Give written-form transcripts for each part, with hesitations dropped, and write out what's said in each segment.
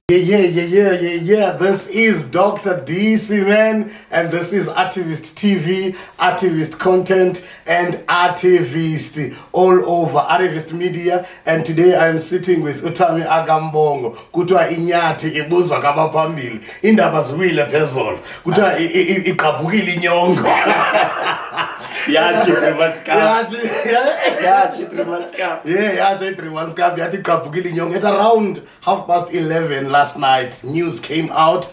Yeah. This is Dr. Disi, man, and this is Activist TV, Activist Content, and Activist all over, Activist Media. And today I am sitting with Thami Mbongo. Kutwa inyati ibuzwa kabapambili. Indaba ziwile phezolo. Kutwa iqhaphukile inyongo. Yathi 3 months cap. Yathi 3 months cap. Yeah, 3 months cap. Yathi iqhaphukile inyongo. At around 11:30 last night, news came out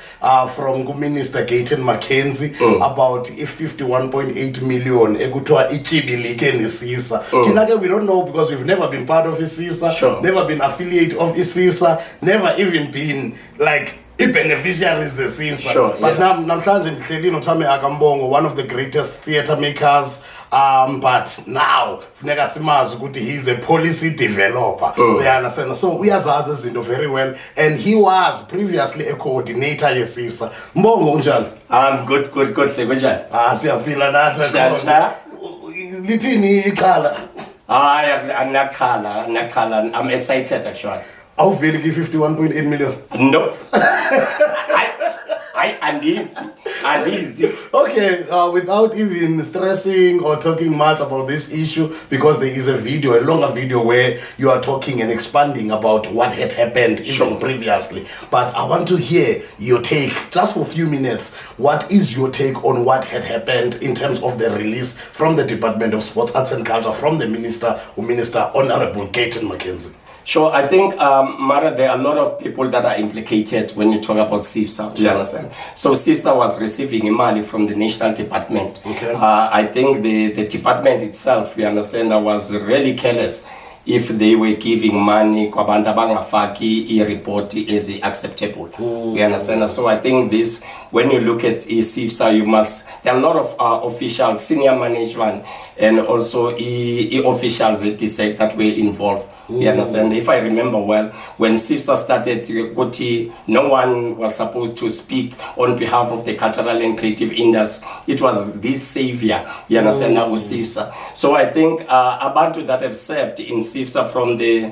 from Minister Gayton Mackenzie about 51.8 million ekuthiwa ichibilike neCCIFSA. Thina we don't know because we've never been part of iCCIFSA, never been affiliate of iCCIFSA, never even been like beneficiaries of CCIFSA. But namhlanje ngihleli noThami Mbongo, one of the greatest theatre makers, but now funeka simazi ukuthi he's a policy developer. We understand, so uyazazi izinto very well, and he was previously a coordinator yeCCIFSA. Mbongo unjani? Good sekunjani? Siyafila nathi. Lithini ikhala? Anakhala. I'm excited actually. Awuveli ki 51.8 million? Nope. And easy. Okay, without even stressing or talking much about this issue, because there is a longer video where you are talking and expanding about what had happened even previously. But I want to hear your take, just for a few minutes. What is your take on what had happened in terms of the release from the Department of Sports, Arts and Culture, from the Minister Honorable Gayton Mackenzie? Sure, I think, Mara, there are a lot of people that are implicated when you talk about CCIFSA. You understand? So CCIFSA was receiving money from the National Department. Okay. I think the department itself, you understand, was really careless if they were giving money kwabantu abangafaki i-report as acceptable. You understand? So I think this, when you look at CCIFSA, there are a lot of officials, senior management, and also officials at DSAC that were involved. You understand? If I remember well, when CCIFSA started, no one was supposed to speak on behalf of the cultural and creative industry. It was this savior, you understand, that was CCIFSA. So I think abantu that have served in CCIFSA from the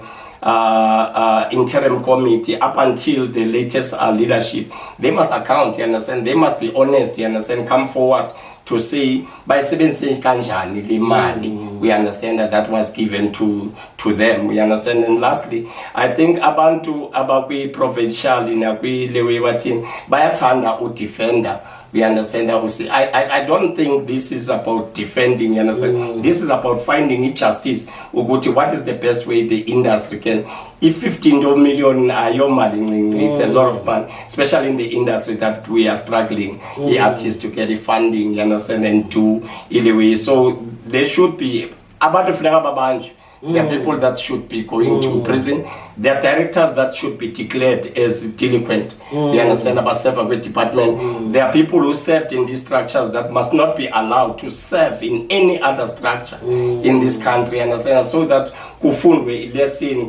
interim committee up until the latest leadership, they must account, you understand? They must be honest, you understand? Come forward to say by sebenziseni kanjani le mali. We understand that was given to them. We understand. And lastly, I think abantu abakwi provincial inakwi lewe wathini bayathanda udefender. We understand that. I don't think this is about defending, you understand? This is about finding justice. What is the best way the industry can? If 15 million it's a lot of money, especially in the industry that we are struggling, the artists to get the funding, you understand, and to anyway. So there should be about the there are people that should be going to prison. There are directors that should be declared as delinquent. You understand, about Serve department. There are people who served in these structures that must not be allowed to serve in any other structure in this country. You understand, so that kufundwe lesson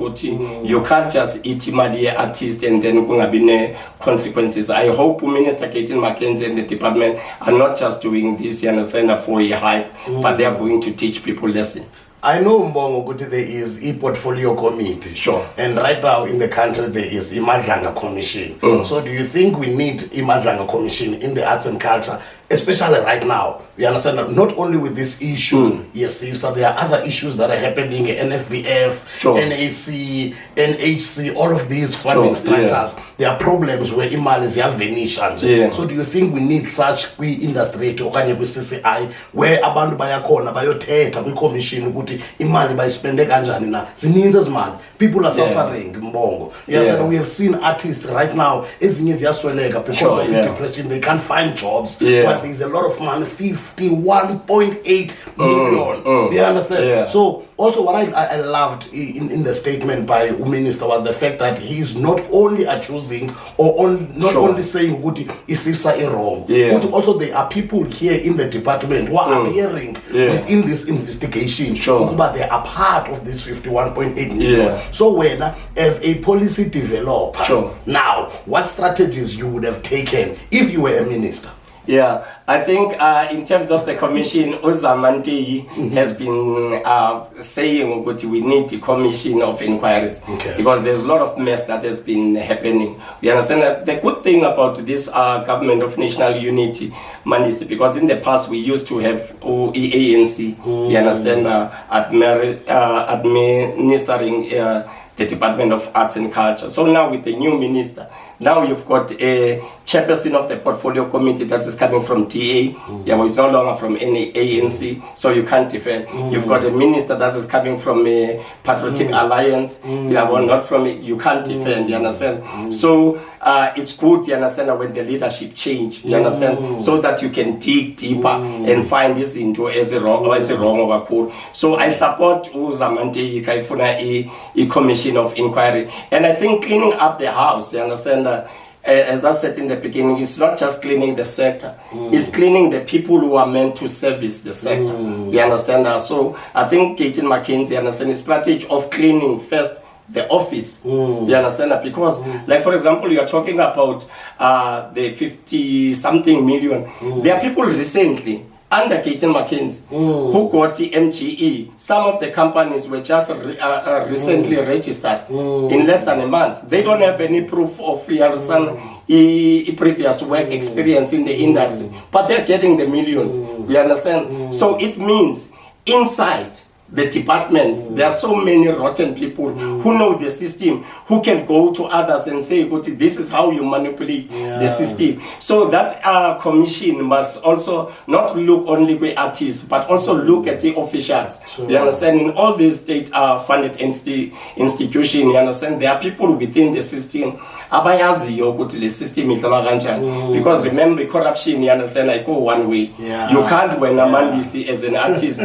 you can't just eat imali artist and then kungabine consequences. I hope Minister Gayton Mackenzie and the department are not just doing this, you understand, for a hype, but they are going to teach people lesson. I know Mbongo there is a portfolio committee. Sure. And right now in the country there is a Madlanga Commission. So do you think we need a Madlanga Commission in the arts and culture, especially right now? We understand that not only with this issue, yes, so there are other issues that are happening, NFVF, NAC, NHC, all of these funding structures. There are problems where imali ziyavanisha. So do you think we need such industry to okanye CCI where abantu bayakhona bayothetha kwi-commission ukuthi imali bayispende kanjani na? Zininzi ezimali. People are suffering, Mbongo. Yes, and we have seen artists right now ezinye ziyasweleka because of depression. They can't find jobs. But there's a lot of money, 51.8 million. You understand? So also what I loved in the statement by the minister was the fact that he's not only accusing or only saying Guti CCIFSA is wrong, but also there are people here in the department who are appearing within this investigation, but they are part of this 51.8 million. So when as a policy developer, now what strategies you would have taken if you were a minister? Yeah, I think in terms of the commission, Uzamante has been saying that we need a commission of inquiries because there's a lot of mess that has been happening. We understand that the good thing about this government of national unity, Mandisi, because in the past we used to have ANC, we understand, administering the Department of Arts and Culture. So now with the new minister, now you've got a chairperson of the portfolio committee that is coming from TA. Yeah, it's no longer from any ANC, so you can't defend. You've got a minister that is coming from a Patriotic Alliance. Yeah, well, not from it, you can't defend. You understand? So it's good. You understand when the leadership change. You understand, so that you can dig deeper and find this into as a wrong or cool. So I support Uzamante Kaifuna a commission of inquiry, and I think cleaning up the house. You understand. As I said in the beginning, it's not just cleaning the sector, it's cleaning the people who are meant to service the sector. You understand that? So I think Caitlin McKenzie understand the strategy of cleaning first the office. You understand that? Because, like for example, you are talking about the 50-something million. There are people recently under Caitlin McKenzie who got the MGE. Some of the companies were just recently registered in less than a month. They don't have any proof of previous work experience in the industry, but they're getting the millions. You understand? So it means inside the department, there are so many rotten people who know the system, who can go to others and say, this is how you manipulate the system. So that commission must also not look only at artists, but also look at the officials. You understand? In all these state-funded institutions, you understand, there are people within the system. The system is because remember, corruption, you understand, I go one way. You can't, when a man is as an artist,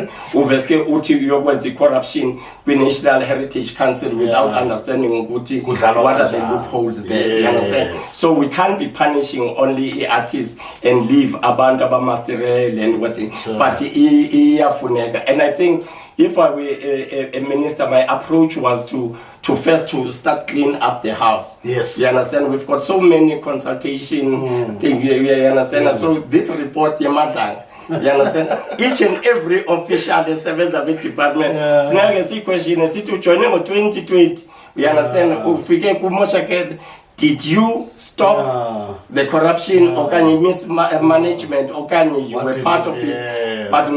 with the corruption with National Heritage Council without understanding what are the loopholes there. You understand? So we can't be punishing only artists and leave Abandaba Masterel and what. But and I think if I were a minister, my approach was to first to start clean up the house. Yes. You understand? We've got so many consultation things. You understand? So this report, you understand? Each and every official, the service of the department. Now you see question, you see to join 2020. You understand? Did you stop the corruption or can you mismanagement or can you were part of it? But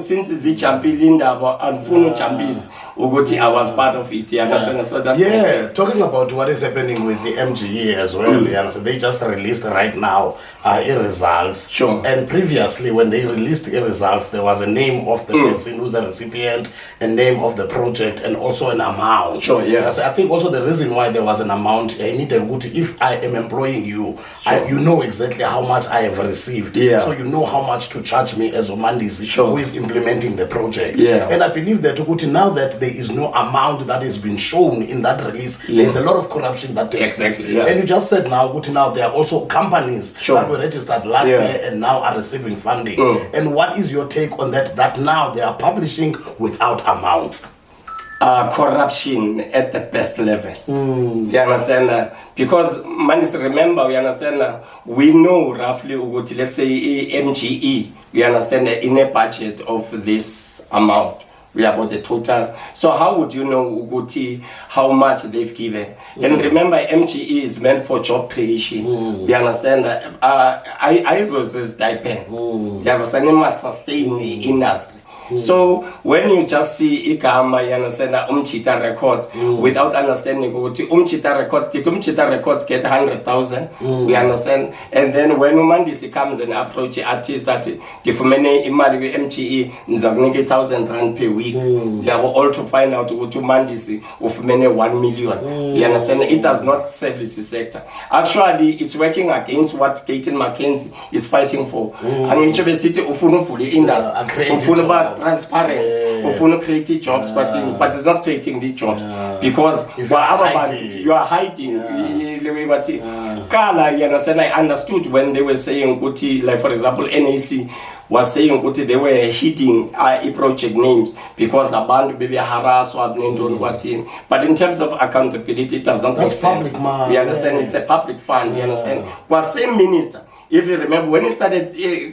since the champion and Funo champions, I was part of it. You understand? So that's talking about what is happening with the MGE as well. You understand? They just released right now results. And previously, when they released the results, there was a name of the person who's the recipient, a name of the project, and also an amount. So I think also the reason why there was an amount, I need a good. If I am employing you, you know exactly how much I have received. So you know how much to charge me as Omandisi who is implementing the project. And I believe that now that there is no amount that has been shown in that release, there's a lot of corruption that takes place. And you just said now there are also companies that were registered last year and now are receiving funding. And what is your take on that? That now they are publishing without amounts. Corruption at the best level. You understand? Because remember, we understand, we know roughly, let's say MGE, we understand in a budget of this amount. We are about the total. So how would you know Uguti how much they've given? And remember, MGE is meant for job creation. You understand that? I says depends. You understand? It must sustain the industry. So when you just see Ikama, you understand Umchita records without understanding Umchita records, did Umchita records get 100,000? We understand. And then when Umandisi comes and approach the artist that if many imali MGE nzagnike 1,000 rand per week, you have all to find out what Umandisi of many 1 million. You understand? It does not service the sector. Actually, it's working against what Caitlin McKenzie is fighting for. And in the city of fully industry. Transparency of creating jobs, but it's not creating these jobs because you are hiding. Kala, you understand? I understood when they were saying, like for example, NAC was saying they were hiding project names because abantu baby harass or what in. But in terms of accountability, it does not make sense. You understand? It's a public fund. You understand? What same minister? if you remember, when he started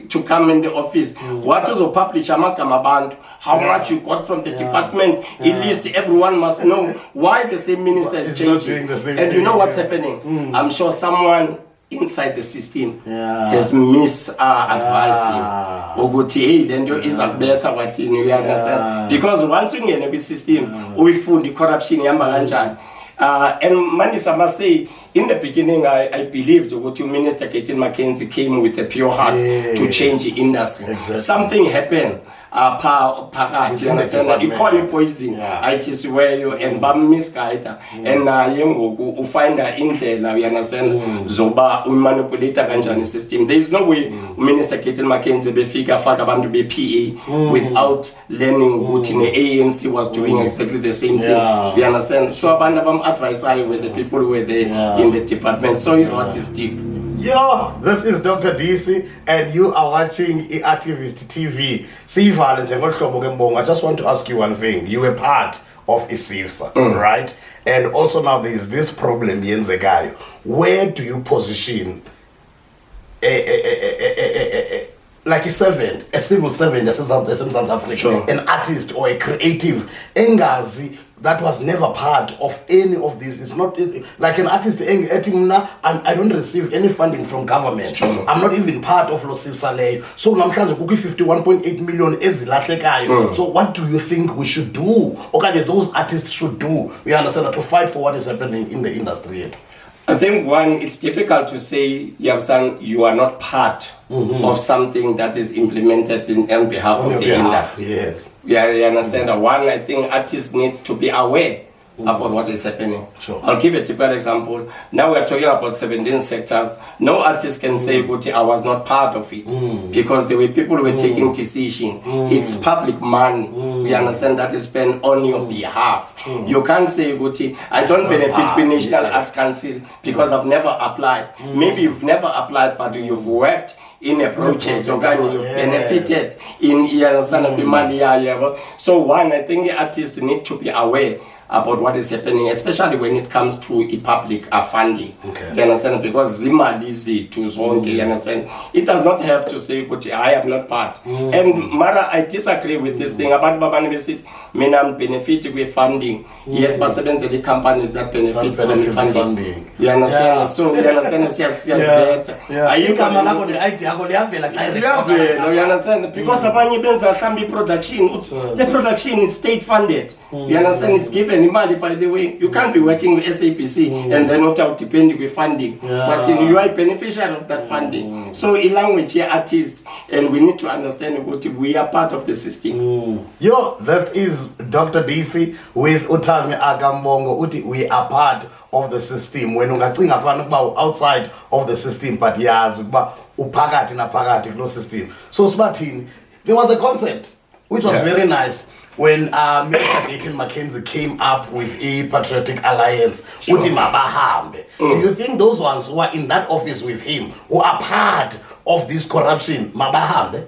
to come in the office, what was published amagama abantu, how much you got from the department, at least everyone must know why the same minister is changing. And you know what's happening? I'm sure someone inside the system has misadvised him. Oguti, then you is a better what you understand. Because once you get a system, we found the corruption yambaranjan. And Mandisa must say, in the beginning, I believed what you Minister Katie Mackenzie came with a pure heart to change the industry. Exactly. Something happened. You understand? You call it poison. I just wear you and bam misguide and yengo find her in there. You understand? Zoba manipulate the system. There is no way Minister Katie Mackenzie be figure to be PA without learning what in the ANC was doing exactly the same thing. You understand? So abandon advice I with the people who were there in the department. So it what is deep. Yo, this is Dr. Disi, and you are watching Activist TV. I just want to ask you one thing. You were part of CCIFSA, right? And also now there is this problem, Yenzegayo. Where do you position like a servant, a civil servant, in South Africa, an artist or a creative, Engazi, that was never part of any of this. It's not like an artist, and I don't receive any funding from government. I'm not even part of CCIFSA. So I'm trying to cook 51.8 million. So what do you think we should do? Okay, those artists should do. We understand to fight for what is happening in the industry. I think one, it's difficult to say, Yavsan, you are not part of something that is implemented on behalf of the industry. Yes. Yeah, you understand that. One, I think artists need to be aware about what is happening. I'll give a typical example. Now we're talking about 17 sectors. No artist can say, I was not part of it. Because there were people who were taking decision. It's public money. We understand that is spent on your behalf. You can't say, I don't benefit the National Arts Council because I've never applied. Maybe you've never applied, but you've worked in a project, you've benefited in money. So one, I think the artists need to be aware about what is happening, especially when it comes to a public funding. You understand? Because Zima Lizzy to Zonke, you understand? It does not help to say, I am not part. And Mara, I disagree with this thing about Baba University. I'm benefiting with funding. Yet, the companies that benefit from the funding. You understand? So, you understand? Yes, better. You understand? Because the production is state funded. You understand? It's given. By the way, you can't be working with SAPC and then not out depending with funding. But you are a beneficiary of that funding. So in language here, artists, and we need to understand what we are part of the system. Yo, this is Dr. Disi with Thami Mbongo. We are part of the system. When you are outside of the system, but upagati na pagati close system. So Smartin, there was a concept which was very nice. When Mr. Katie Mackenzie came up with a patriotic alliance, Uti MABAHAMBE. Do you think those ones who are in that office with him, who are part of this corruption, MABAHAMBE?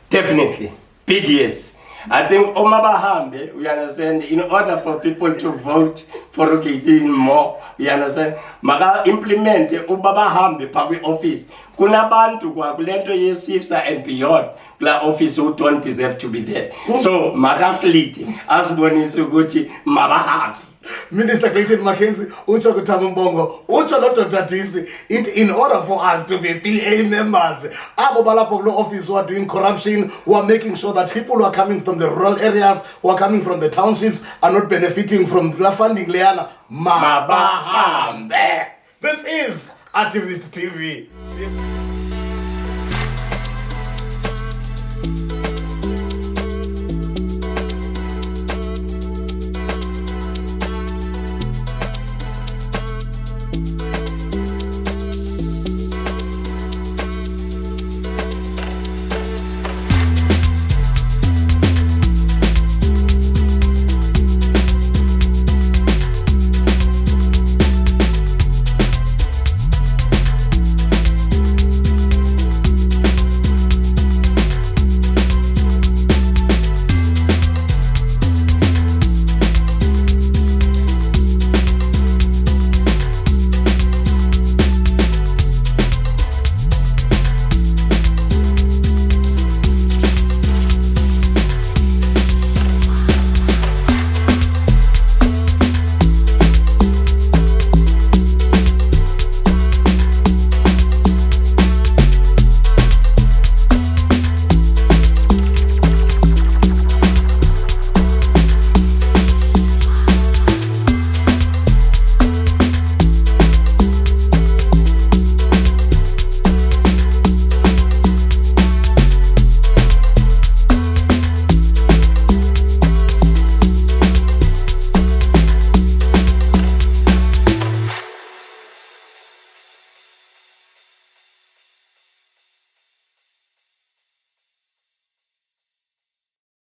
Definitely. Big yes. I think MABAHAMBE, we understand, in order for people to vote for Katie more, we understand, Maga implement MABAHAMBE public office. Kuna bantu kwa kulento CCIFSA and beyond. Office who don't deserve to be there. So, Magasliti, as Bonisuguti, Mabahambe. Minister Katie Mackenzie, Ucho Thami Mbongo, Ucho Dr. Disi, in order for us to be PA members, Abo Balapoglo office who are doing corruption, who are making sure that people who are coming from the rural areas, who are coming from the townships, are not benefiting from the funding, Leana, Mabahambe. This is Activist TV.